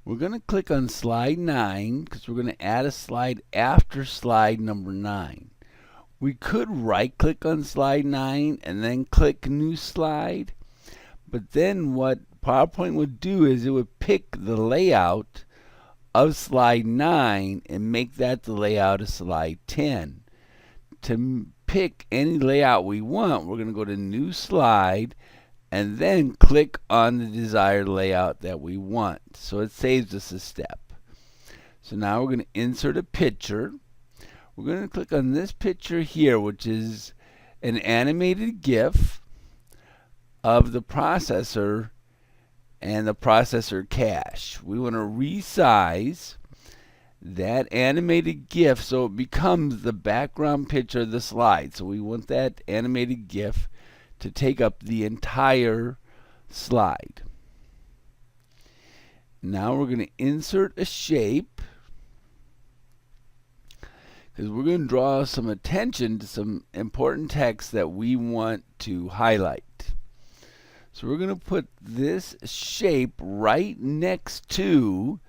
We're going to click on slide 9 because we're going to add a slide after slide number 9. We could right click on slide 9 and then click new slide, but then what PowerPoint would do is it would pick the layout of slide 9 and make that the layout of slide 10. To pick any layout we want, we're going to go to new slide and then click on the desired layout that we want. So it saves us a step. So now we're going to insert a picture. We're going to click on this picture here, which is an animated GIF of the processor and the processor cache. We want to resize that animated GIF so it becomes the background picture of the slide. So we want that animated GIF to take up the entire slide. Now we're going to insert a shape because we're going to draw some attention to some important text that we want to highlight. So we're going to put this shape right next to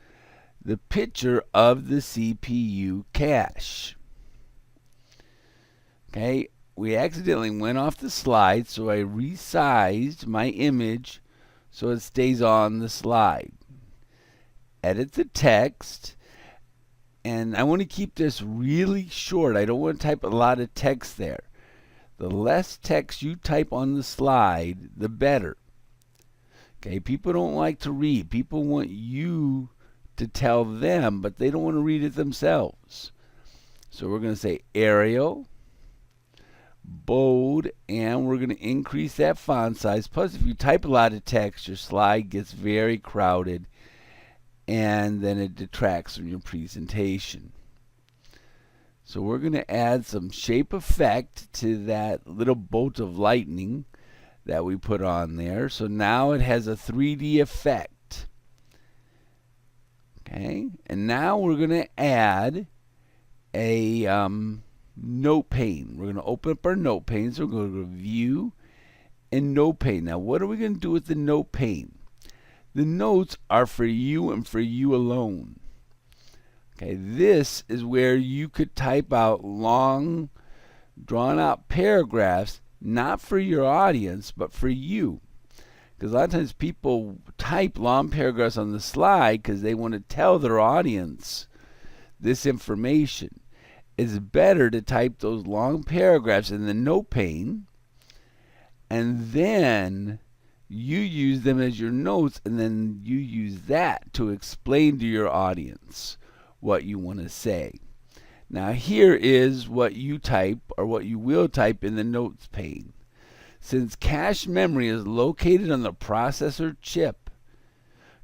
the picture of the CPU cache. Okay, we accidentally went off the slide, so I resized my image so it stays on the slide. Edit the text, and I want to keep this really short. I don't want to type a lot of text there. The less text you type on the slide, the better. Okay, people don't like to read. People want you to tell them, but they don't want to read it themselves. So we're going to say Arial, bold, and we're going to increase that font size. Plus, if you type a lot of text, your slide gets very crowded and then it detracts from your presentation. So we're going to add some shape effect to that little bolt of lightning that we put on there. So now it has a 3D effect. Okay, and now we're going to add a note pane. We're going to open up our note pane. So we're going to go to View and Note Pane. Now, what are we going to do with the note pane? The notes are for you and for you alone. Okay, this is where you could type out long, drawn-out paragraphs, not for your audience, but for you. Because a lot of times people type long paragraphs on the slide because they want to tell their audience this information. It's better to type those long paragraphs in the note pane, and then you use them as your notes, and then you use that to explain to your audience what you want to say. Now here is what you type, or what you will type in the notes pane. Since cache memory is located on the processor chip,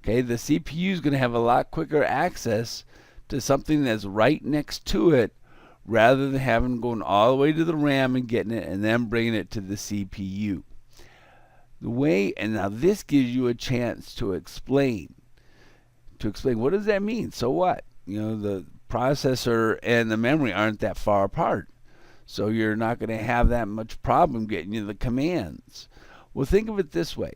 okay, the CPU is going to have a lot quicker access to something that's right next to it, rather than having going all the way to the RAM and getting it and then bringing it to the CPU. The way, and now this gives you a chance to explain. What does that mean? So what? You know, the processor and the memory aren't that far apart, so you're not going to have that much problem getting you the commands. Well, think of it this way.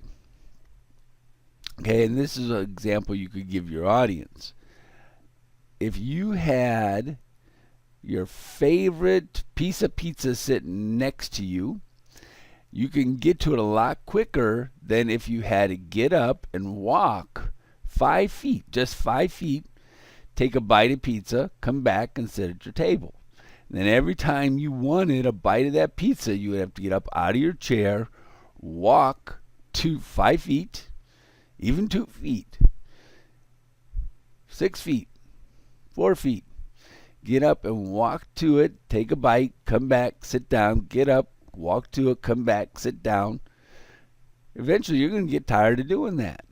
Okay, and this is an example you could give your audience. If you had your favorite piece of pizza sitting next to you, you can get to it a lot quicker than if you had to get up and walk 5 feet, just 5 feet, take a bite of pizza, come back and sit at your table. And then every time you wanted a bite of that pizza, you would have to get up out of your chair, walk 5 feet, even 2 feet, 6 feet, 4 feet. Get up and walk to it, take a bite, come back, sit down, get up, walk to it, come back, sit down. Eventually you're going to get tired of doing that.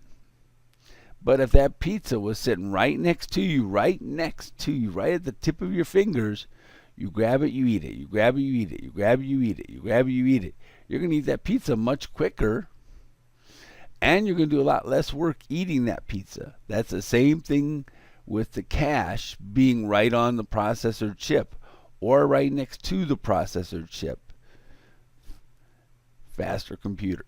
But if that pizza was sitting right next to you, right at the tip of your fingers, you grab it, you eat it, you grab it, you eat it, you grab it, you eat it, you grab it, you eat it. You're going to eat that pizza much quicker, and you're going to do a lot less work eating that pizza. That's the same thing with the cache being right on the processor chip or right next to the processor chip. Faster computer.